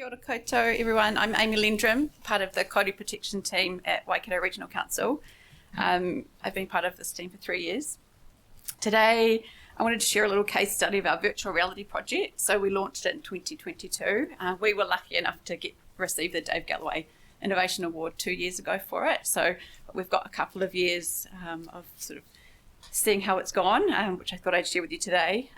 Kia ora koutou, everyone. I'm Amy Lendrum, part of the Kāori Protection team at Waikato Regional Council. I've been part of this team for 3 years. Today, I wanted to share a little case study of our virtual reality project. So we launched it in 2022. We were lucky enough to receive the Dave Galloway Innovation Award 2 years ago for it. So we've got a couple of years of sort of seeing how it's gone, which I thought I'd share with you today.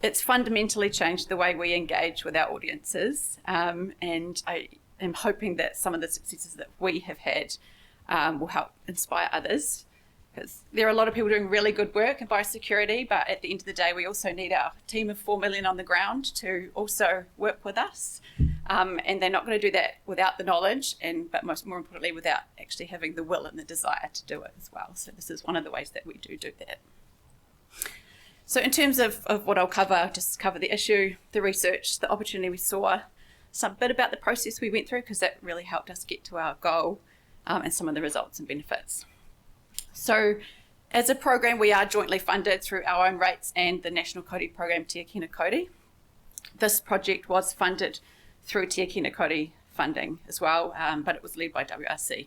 It's fundamentally changed the way we engage with our audiences, and I am hoping that some of the successes that we have had will help inspire others, because there are a lot of people doing really good work in biosecurity, but at the end of the day we also need our team of 4 million on the ground to also work with us, and they're not going to do that without the knowledge, but more importantly without actually having the will and the desire to do it as well. So this is one of the ways that we do that. So in terms of what I'll cover, just cover the issue, the research, the opportunity we saw, some bit about the process we went through, because that really helped us get to our goal, and some of the results and benefits. So as a program, we are jointly funded through our own rates and the National Kāori program Te Akina Kāori. This project was funded through Te Akina Kāori funding as well, but it was led by WRC.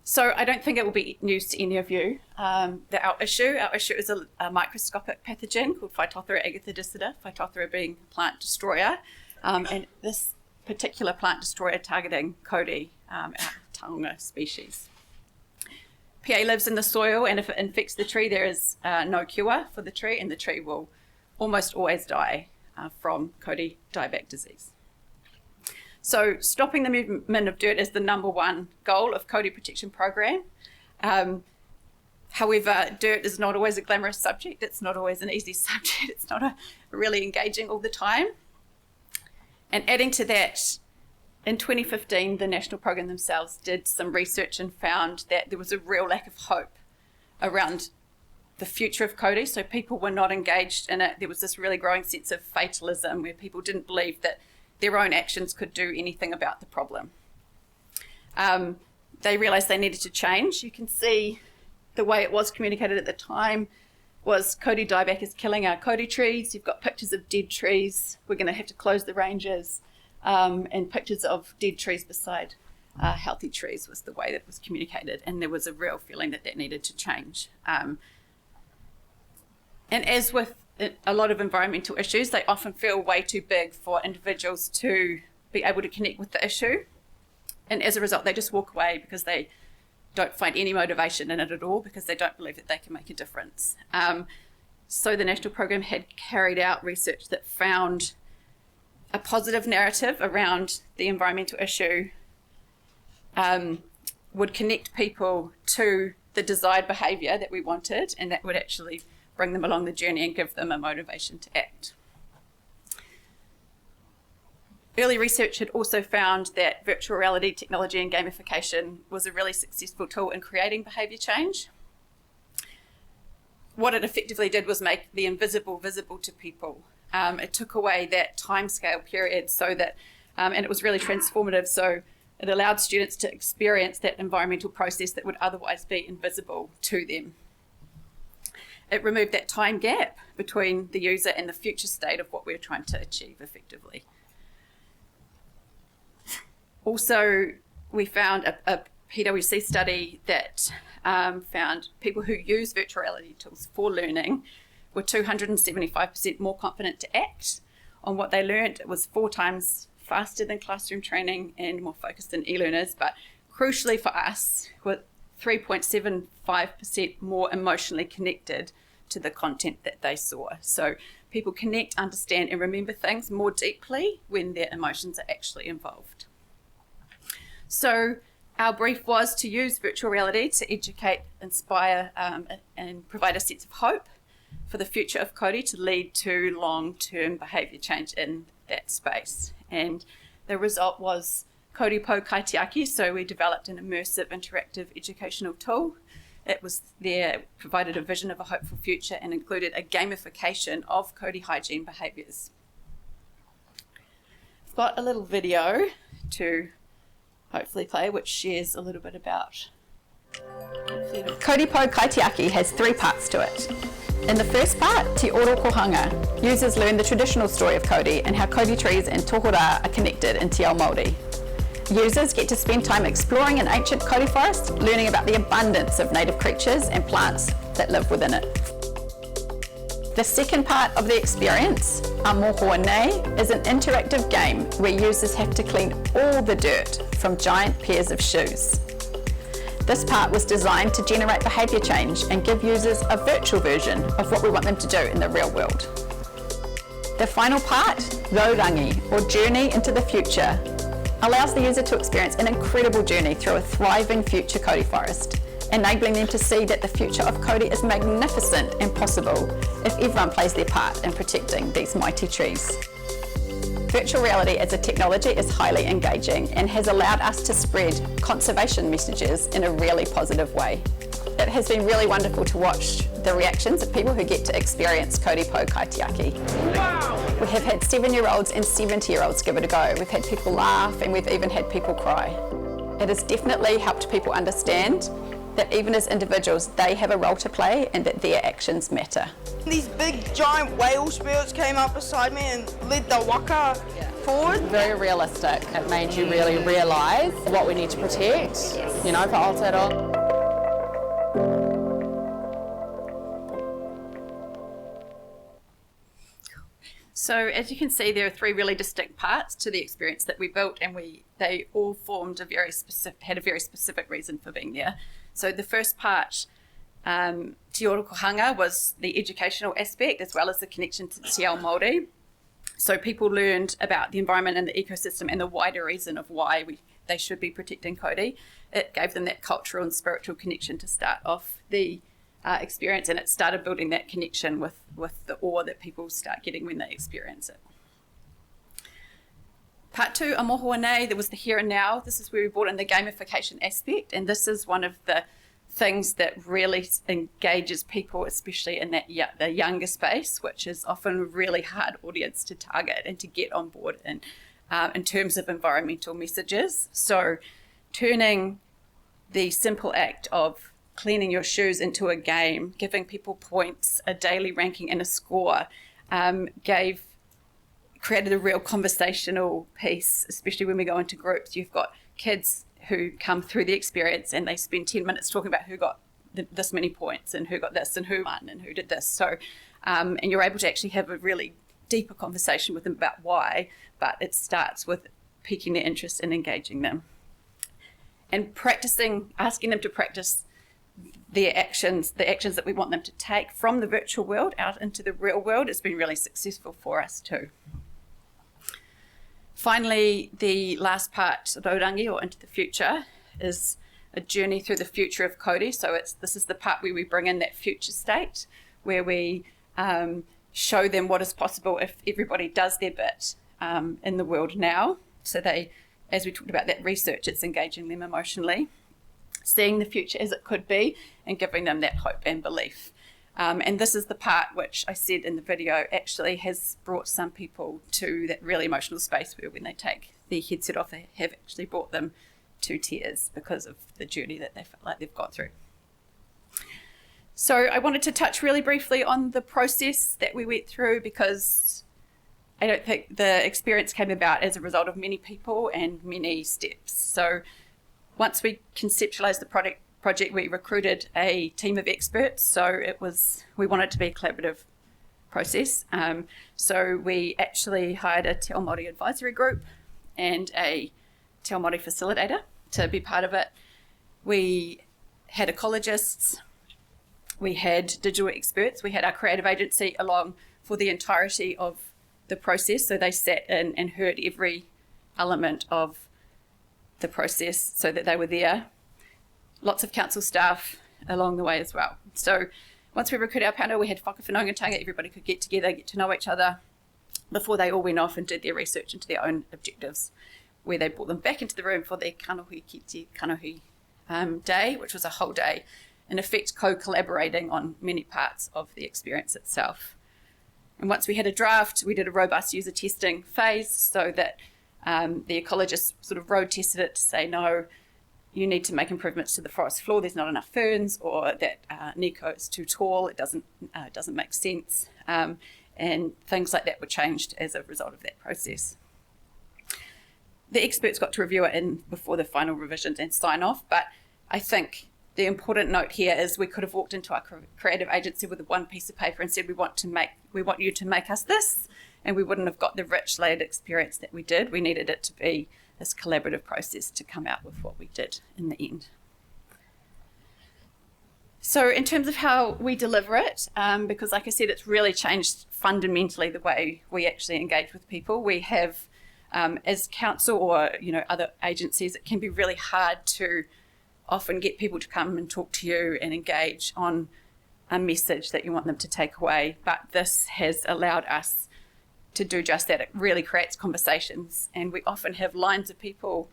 So I don't think it will be news to any of you that our issue is a microscopic pathogen called Phytophthora agathodicida, Phytophthora being plant destroyer, and this particular plant destroyer targeting Kauri, our taonga species. PA lives in the soil, and if it infects the tree, there is no cure for the tree, and the tree will almost always die from Kauri dieback disease. So stopping the movement of dirt is the #1 goal of Kāori Protection Program. However, dirt is not always a glamorous subject. It's not always an easy subject. It's not really engaging all the time. And adding to that, in 2015, the national program themselves did some research and found that there was a real lack of hope around the future of Kauri. So people were not engaged in it. There was this really growing sense of fatalism where people didn't believe that their own actions could do anything about the problem. They realised they needed to change. You can see the way it was communicated at the time was Kauri dieback is killing our Kauri trees. You've got pictures of dead trees. We're going to have to close the ranges, and pictures of dead trees beside healthy trees was the way that was communicated, and there was a real feeling that that needed to change. And as with a lot of environmental issues, they often feel way too big for individuals to be able to connect with the issue. And as a result, they just walk away because they don't find any motivation in it at all, because they don't believe that they can make a difference. So the national program had carried out research that found a positive narrative around the environmental issue would connect people to the desired behaviour that we wanted, and that would actually bring them along the journey and give them a motivation to act. Early research had also found that virtual reality technology and gamification was a really successful tool in creating behaviour change. What it effectively did was make the invisible visible to people. It took away that timescale period so that, and it was really transformative, so it allowed students to experience that environmental process that would otherwise be invisible to them. It removed that time gap between the user and the future state of what we're trying to achieve effectively. Also, we found a PwC study that found people who use virtual reality tools for learning were 275% more confident to act on what they learned. It was 4 times faster than classroom training and more focused than e-learners, but crucially for us, were 3.75% more emotionally connected to the content that they saw. So people connect, understand and remember things more deeply when their emotions are actually involved. So our brief was to use virtual reality to educate, inspire and provide a sense of hope for the future of Kauri to lead to long-term behaviour change in that space. And the result was Kauri Po Kaitiaki, so we developed an immersive interactive educational tool. It was there, provided a vision of a hopeful future and included a gamification of Kauri hygiene behaviours. I've got a little video to hopefully play, which shares a little bit about. Kauri Po Kaitiaki has 3 parts to it. In the first part, Te Oro Kohanga, users learn the traditional story of Kodi and how Kodi trees and tohora are connected in Te Ao Māori. Users get to spend time exploring an ancient Kodi forest, learning about the abundance of native creatures and plants that live within it. The second part of the experience, Amohoa Nei, is an interactive game where users have to clean all the dirt from giant pairs of shoes. This part was designed to generate behaviour change and give users a virtual version of what we want them to do in the real world. The final part, Raurangi, or Journey into the Future, allows the user to experience an incredible journey through a thriving future Kodi forest, enabling them to see that the future of Kodi is magnificent and possible if everyone plays their part in protecting these mighty trees. Virtual reality as a technology is highly engaging and has allowed us to spread conservation messages in a really positive way. It has been really wonderful to watch the reactions of people who get to experience Kodi Po Kaitiaki. Wow. We have had 7-year-olds and 70-year-olds give it a go. We've had people laugh and we've even had people cry. It has definitely helped people understand that even as individuals, they have a role to play and that their actions matter. These big giant whale spirits came up beside me and led the waka forward. Very realistic. It made you really realise what we need to protect, you know, for Aotearoa. So as you can see, there are 3 really distinct parts to the experience that we built, and they all formed had a very specific reason for being there. So the first part, Te Oro Kohanga, was the educational aspect as well as the connection to Te Ao Māori. So people learned about the environment and the ecosystem and the wider reason of why they should be protecting Kodi. It gave them that cultural and spiritual connection to start off the experience, and it started building that connection with the awe that people start getting when they experience it. Part 2, Amohoa Nei, there was the here and now. This is where we brought in the gamification aspect, and this is one of the things that really engages people, especially in that the younger space, which is often a really hard audience to target and to get on board in terms of environmental messages. So turning the simple act of cleaning your shoes into a game, giving people points, a daily ranking and a score, created a real conversational piece, especially when we go into groups. You've got kids who come through the experience and they spend 10 minutes talking about who got this many points and who got this and who won and who did this. So, and you're able to actually have a really deeper conversation with them about why, but it starts with piquing their interest and engaging them. And asking them to practice their actions, the actions that we want them to take from the virtual world out into the real world, has been really successful for us too. Finally, the last part, Raurangi, or Into the Future, is a journey through the future of Kodi. So this is the part where we bring in that future state, where we show them what is possible if everybody does their bit in the world now. So as we talked about that research, it's engaging them emotionally, seeing the future as it could be and giving them that hope and belief. And this is the part which I said in the video actually has brought some people to that really emotional space where when they take their headset off, they have actually brought them to tears because of the journey that they felt like they've gone through. So I wanted to touch really briefly on the process that we went through, because I don't think the experience came about as a result of many people and many steps. So once we conceptualized the project, we recruited a team of experts. So we wanted it to be a collaborative process. So we actually hired a Te Ao Māori advisory group and a Te Ao Māori facilitator to be part of it. We had ecologists, we had digital experts, we had our creative agency along for the entirety of the process. So they sat in and heard every element of the process so that they were there. Lots of council staff along the way as well. So once we recruited our panel, we had whakawhanaungatanga, everybody could get together, get to know each other before they all went off and did their research into their own objectives, where they brought them back into the room for their kanohi kiti kanohi day, which was a whole day, in effect co-collaborating on many parts of the experience itself. And once we had a draft, we did a robust user testing phase so that the ecologists sort of road tested it to say, no, you need to make improvements to the forest floor. There's not enough ferns, or that Nico is too tall. It doesn't make sense. And things like that were changed as a result of that process. The experts got to review it in before the final revisions and sign off, but I think the important note here is we could have walked into our creative agency with one piece of paper and said, we want you to make us this, and we wouldn't have got the rich layered experience that we did. We needed it to be this collaborative process to come out with what we did in the end. So in terms of how we deliver it, because like I said, it's really changed fundamentally the way we actually engage with people. We have, as council or other agencies, it can be really hard to often get people to come and talk to you and engage on a message that you want them to take away. But this has allowed us to do just that. It really creates conversations, and we often have lines of people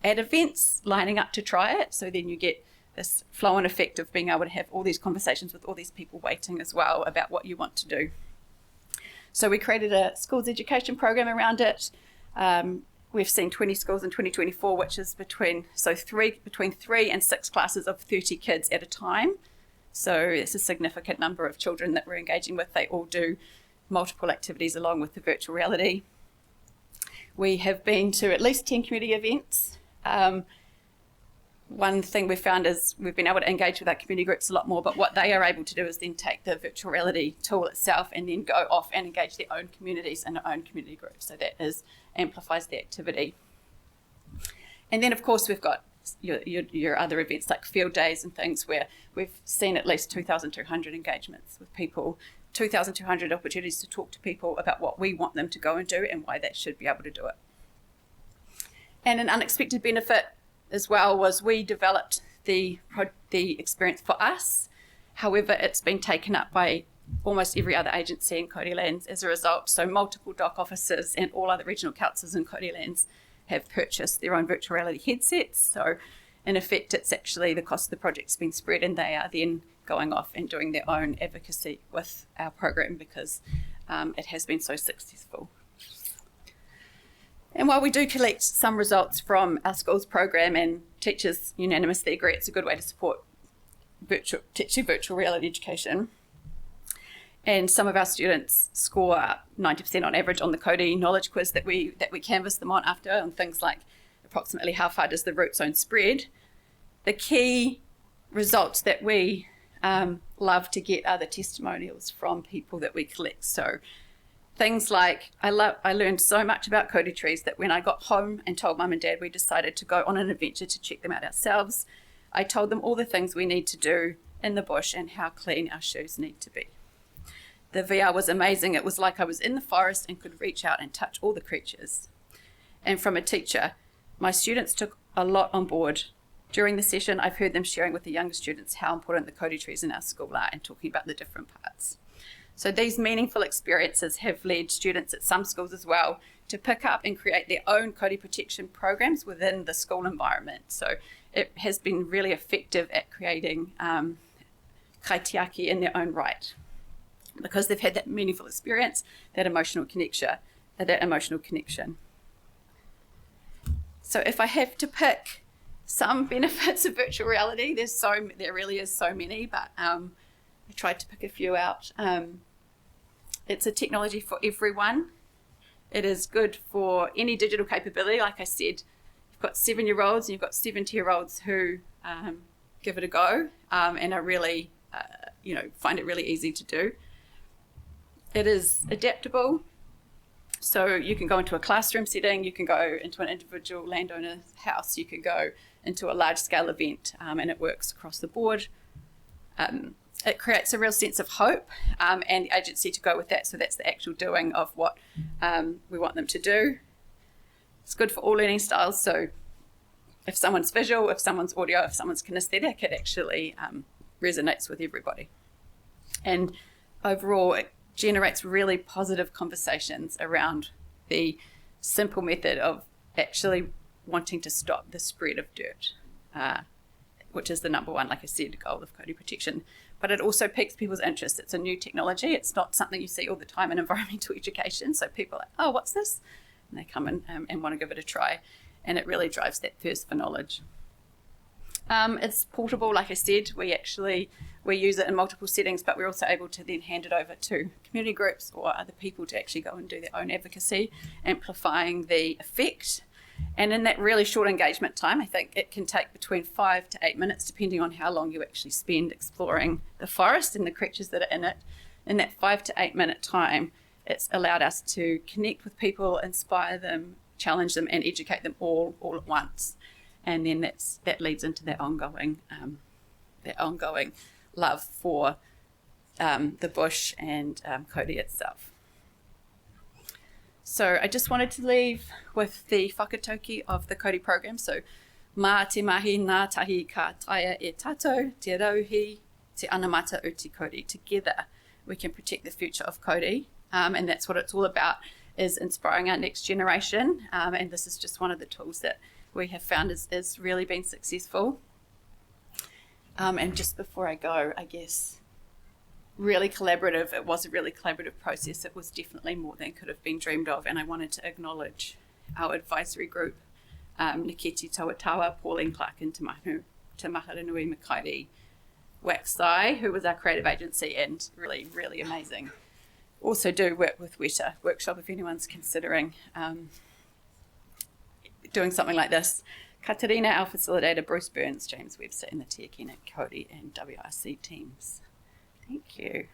at events lining up to try it. So then you get this flow-on effect of being able to have all these conversations with all these people waiting as well about what you want to do. So we created a schools education program around it. We've seen 20 schools in 2024, which is between 3 and 6 classes of 30 kids at a time. So it's a significant number of children that we're engaging with. They all do multiple activities along with the virtual reality. We have been to at least 10 community events. One thing we found is we've been able to engage with our community groups a lot more, but what they are able to do is then take the virtual reality tool itself and then go off and engage their own communities and their own community groups. So that amplifies the activity. And then of course we've got your other events like field days and things where we've seen at least 2,200 engagements with people, 2,200 opportunities to talk to people about what we want them to go and do and why they should be able to do it. And an unexpected benefit as well was we developed the experience for us. However, it's been taken up by almost every other agency in Cody Lands as a result. So multiple DOC officers and all other regional councils in Cody Lands have purchased their own virtual reality headsets. So in effect, it's actually the cost of the project's been spread, and they are then going off and doing their own advocacy with our program because it has been so successful. And while we do collect some results from our schools program, and teachers unanimously agree it's a good way to support teaching virtual reality education, and some of our students score 90% on average on the Cody knowledge quiz that we canvass them on after, on things like approximately how far does the root zone spread. The key results that we love to get are the testimonials from people that we collect. So things like, I learned so much about Cody trees that when I got home and told Mum and Dad we decided to go on an adventure to check them out ourselves, I told them all the things we need to do in the bush and how clean our shoes need to be. The VR was amazing. It was like I was in the forest and could reach out and touch all the creatures. And from a teacher, my students took a lot on board. During the session, I've heard them sharing with the younger students how important the Cody trees in our school are and talking about the different parts. So these meaningful experiences have led students at some schools as well to pick up and create their own Cody protection programs within the school environment. So it has been really effective at creating kaitiaki in their own right, because they've had that meaningful experience, that emotional connection. So if I have to pick some benefits of virtual reality, there really is so many, but I tried to pick a few out. It's a technology for everyone. It is good for any digital capability. Like I said, you've got 7-year-olds and you've got 70-year-olds who give it a go and are really, find it really easy to do. It is adaptable. So you can go into a classroom setting, you can go into an individual landowner's house, you can go into a large-scale event, and it works across the board. It creates a real sense of hope and the agency to go with that. So that's the actual doing of what we want them to do. It's good for all learning styles. So if someone's visual, if someone's audio, if someone's kinesthetic, it actually resonates with everybody. And overall, it generates really positive conversations around the simple method of actually wanting to stop the spread of dirt, which is the number one, like I said, goal of Cody protection. But it also piques people's interest. It's a new technology. It's not something you see all the time in environmental education. So people are like, oh, what's this? And they come in and want to give it a try. And it really drives that thirst for knowledge. It's portable, like I said. We use it in multiple settings, but we're also able to then hand it over to community groups or other people to actually go and do their own advocacy, amplifying the effect. And in that really short engagement time, I think it can take between 5 to 8 minutes, depending on how long you actually spend exploring the forest and the creatures that are in it. In that 5 to 8 minute time, it's allowed us to connect with people, inspire them, challenge them, and educate them all at once. And then that leads into their ongoing love for the bush and Kodi itself. So I just wanted to leave with the whakatauki of the Kodi program. So, mā te mahi ngā tahi ka taia e tātou, te rauhi, te anamata o te Kodi. Together we can protect the future of Kodi. And that's what it's all about, is inspiring our next generation. And this is just one of the tools that we have found is really been successful. And just before I go, I guess, really collaborative. It was a really collaborative process. It was definitely more than could have been dreamed of. And I wanted to acknowledge our advisory group, Niketi Tawatawa, Pauline Clark and Te Maharanui Makairi Waxai, who was our creative agency and really, really amazing. Also do work with Weta Workshop if anyone's considering doing something like this. Katarina, our facilitator, Bruce Burns, James Webster, and the Te Akina Kodi and WRC teams. Thank you.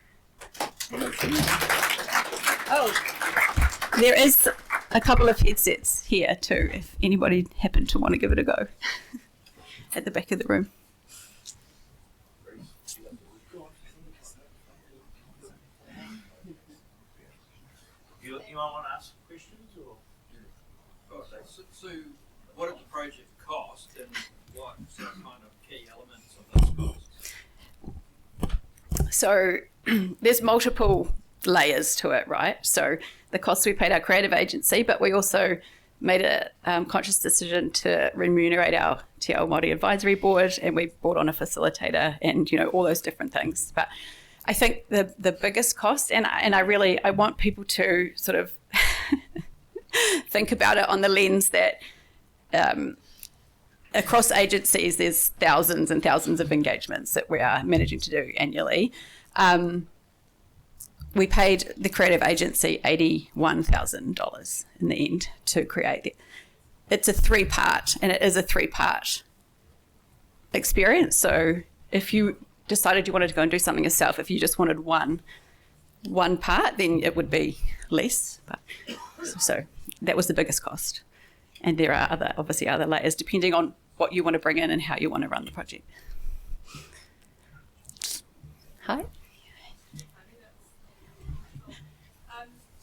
Oh, there is a couple of headsets here too, if anybody happened to want to give it a go at the back of the room. Anyone want to ask questions? Or? So what did the project cost and what kind of key elements of those costs? So there's multiple layers to it, right? So the cost we paid our creative agency, but we also made a conscious decision to remunerate our Te Ao Māori Advisory Board, and we brought on a facilitator and, all those different things. But I think the biggest cost, and I want people to sort of think about it on the lens that across agencies there's thousands and thousands of engagements that we are managing to do annually. We paid the creative agency $81,000 in the end to create it. It's a 3-part, and it is a 3-part experience. So if you decided you wanted to go and do something yourself, if you just wanted one part, then it would be less. But so that was the biggest cost. And there are obviously other layers depending on what you want to bring in and how you want to run the project. Hi.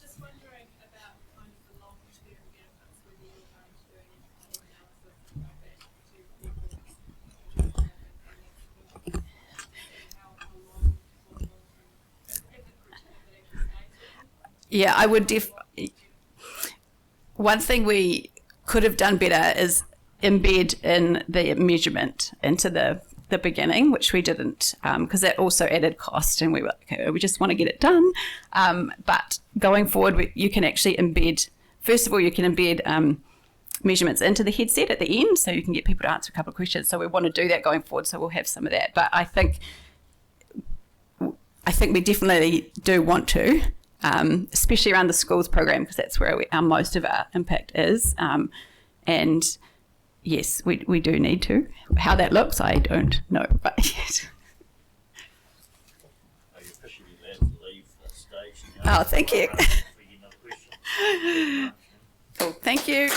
Just wondering about kind of the long-term benefits when you're doing an analysis and go back to people and how long if the creativity stays. Yeah, I would one thing we could have done better is embed in the measurement into the beginning, which we didn't, because that also added cost, and we were okay, we just want to get it done. But going forward, you can actually embed, first of all, you can embed measurements into the headset at the end, so you can get people to answer a couple of questions. So we want to do that going forward, so we'll have some of that. But I think we definitely do want to, especially around the schools program, because that's where most of our impact is. And yes, we do need to. How that looks, I don't know, but yes. Are you officially allowed to leave the stage now? Oh, thank you. If we get another question. Cool, thank you.